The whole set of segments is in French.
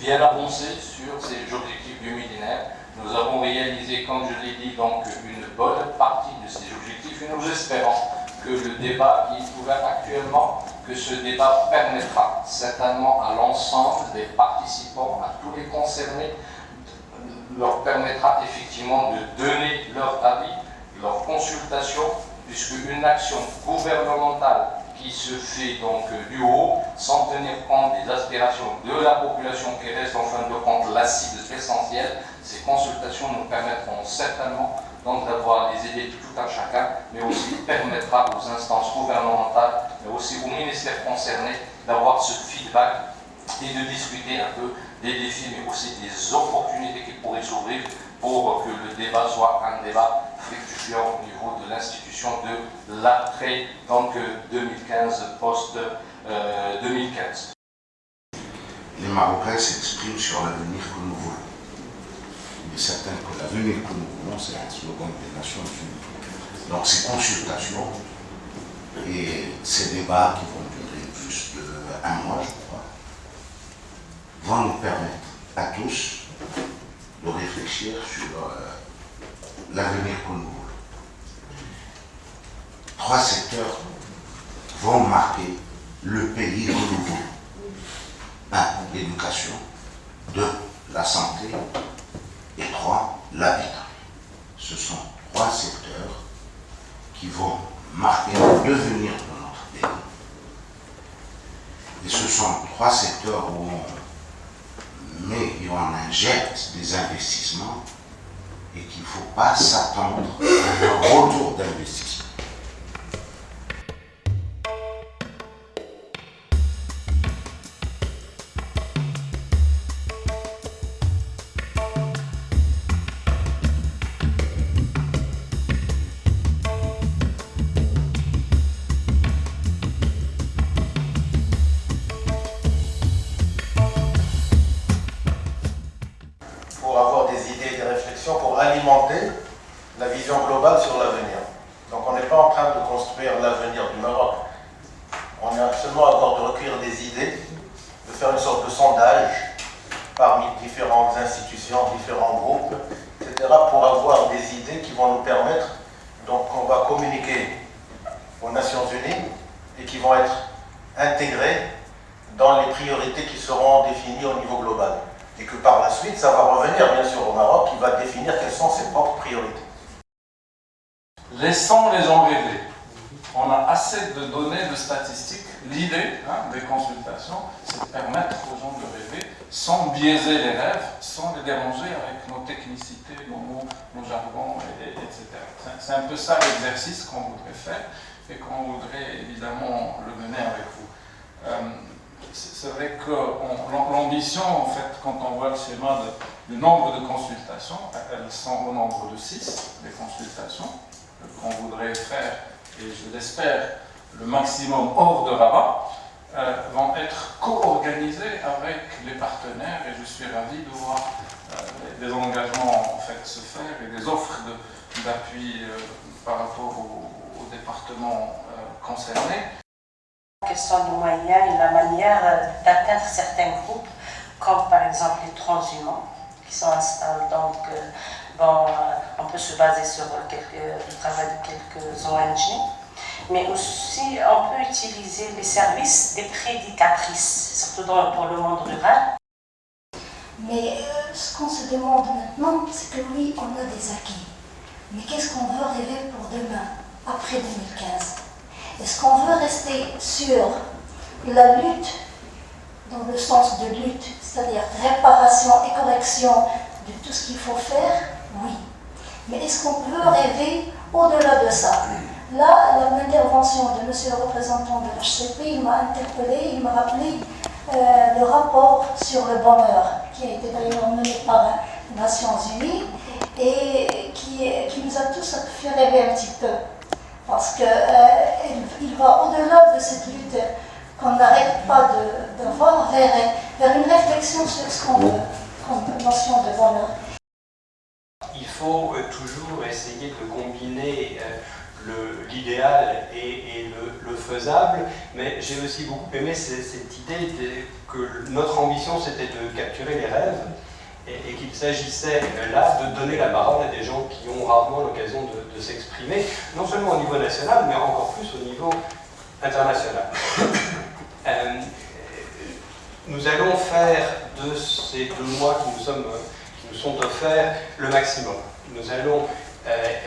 bien avancé sur ces objectifs du millénaire. Nous avons réalisé, comme je l'ai dit, donc une bonne partie de ces objectifs et nous espérons que le débat qui est ouvert actuellement, que ce débat permettra certainement à l'ensemble des participants, à tous les concernés, leur permettra effectivement de donner leur avis, leur consultation, puisque une action gouvernementale qui se fait donc du haut, sans tenir compte des aspirations de la population qui reste en fin de compte la cible essentielle, ces consultations nous permettront certainement donc d'avoir les idées de tout un chacun, mais aussi permettra aux instances gouvernementales, mais aussi aux ministères concernés d'avoir ce feedback et de discuter un peu des défis, mais aussi des opportunités qui pourraient s'ouvrir pour que le débat soit un débat fructueux au niveau de l'institution de l'après, donc 2015, post-2015. Les Marocains s'expriment sur l'avenir que nous voulons. Il est certain que l'avenir que nous voulons, c'est un slogan des Nations Unies. Donc ces consultations et ces débats qui vont durer plus d'1 mois, je crois, vont nous permettre à tous de réfléchir sur l'avenir que nous voulons. 3 secteurs vont marquer le pays que nous voulons. 1. L'éducation. 2. La santé. Et 3. L'habitat. Ce sont 3 secteurs qui vont marquer le devenir de notre pays. Et ce sont 3 secteurs où on met et on injecte des investissements et qu'il ne faut pas s'attendre à un retour d'investissement. Pour avoir des idées, des réflexions, pour alimenter la vision globale sur l'avenir. Donc on n'est pas en train de construire l'avenir du Maroc. On est seulement à bord de recueillir des idées, de faire une sorte de sondage parmi différentes institutions, différents groupes, etc. pour avoir des idées qui vont nous permettre, donc on va communiquer aux Nations Unies et qui vont être intégrées dans les priorités qui seront définies au niveau global. Et que par la suite, ça va revenir bien sûr au Maroc, qui va définir quelles sont ses propres priorités. Laissons les gens rêver. On a assez de données, de statistiques. L'idée des consultations, c'est de permettre aux gens de rêver sans biaiser les rêves, sans les déranger avec nos technicités, nos mots, nos jargons, etc. C'est un peu ça l'exercice qu'on voudrait faire et qu'on voudrait évidemment le mener avec vous. C'est vrai que l'ambition, en fait, quand on voit le schéma du nombre de consultations, elles sont au nombre de 6, les consultations qu'on voudrait faire, et je l'espère, le maximum hors de Rabat, vont être co-organisées avec les partenaires, et je suis ravi de voir des engagements en fait, se faire et des offres d'appui par rapport aux départements concernés. La question du moyen et la manière d'atteindre certains groupes, comme par exemple les transhumants, qui sont installés. Donc, on peut se baser sur le travail de quelques ONG, mais aussi on peut utiliser les services des prédicatrices, surtout pour le monde rural. Mais ce qu'on se demande maintenant, c'est que oui, on a des acquis. Mais qu'est-ce qu'on veut rêver pour demain, après 2015 ? Est-ce qu'on veut rester sur la lutte, dans le sens de lutte, c'est-à-dire réparation et correction de tout ce qu'il faut faire? Oui. Mais est-ce qu'on peut rêver au-delà de ça? Là, l'intervention de monsieur le représentant de l'HCP, il m'a interpellé, il m'a rappelé le rapport sur le bonheur, qui a été d'ailleurs mené par les Nations Unies, et qui nous a tous fait rêver un petit peu. Parce qu'il va au-delà de cette lutte qu'on n'arrête pas d'avoir vers une réflexion sur ce qu'on veut, comme notion de bonheur. Il faut toujours essayer de combiner l'idéal et le faisable, mais j'ai aussi beaucoup aimé cette idée que notre ambition c'était de capturer les rêves et qu'il s'agissait là de donner la parole à des gens qui ont rarement l'occasion de s'exprimer, non seulement au niveau national, mais encore plus au niveau international. Nous allons faire de ces 2 mois qui nous sont offerts le maximum. Nous allons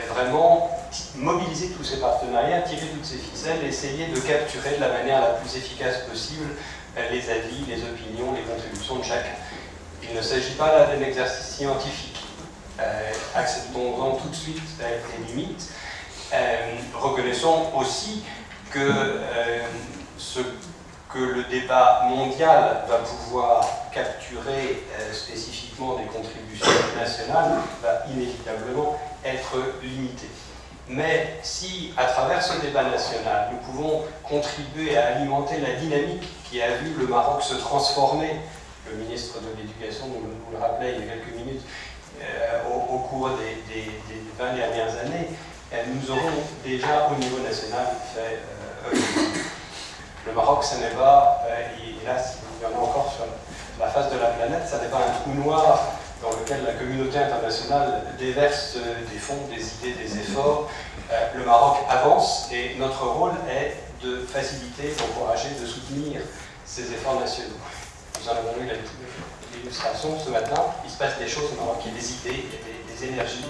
vraiment mobiliser tous ces partenariats, tirer toutes ces ficelles, essayer de capturer de la manière la plus efficace possible les avis, les opinions, les contributions de chacun. Il ne s'agit pas là d'un exercice scientifique. Acceptons-en tout de suite les limites. Reconnaissons aussi que ce que le débat mondial va pouvoir capturer spécifiquement des contributions nationales va inévitablement être limité. Mais si, à travers ce débat national, nous pouvons contribuer à alimenter la dynamique qui a vu le Maroc se transformer, le ministre de l'Éducation nous le rappelait il y a quelques minutes, au cours des 20 dernières années, nous aurons déjà au niveau national fait le Maroc, ce n'est pas, hélas, il y en a encore sur la face de la planète, ça n'est pas un trou noir dans lequel la communauté internationale déverse des fonds, des idées, des efforts. Le Maroc avance et notre rôle est de faciliter, d'encourager, de soutenir ces efforts nationaux. Nous en avons eu l'illustration ce matin, il se passe des choses au Maroc, il y a des idées, il y a des énergies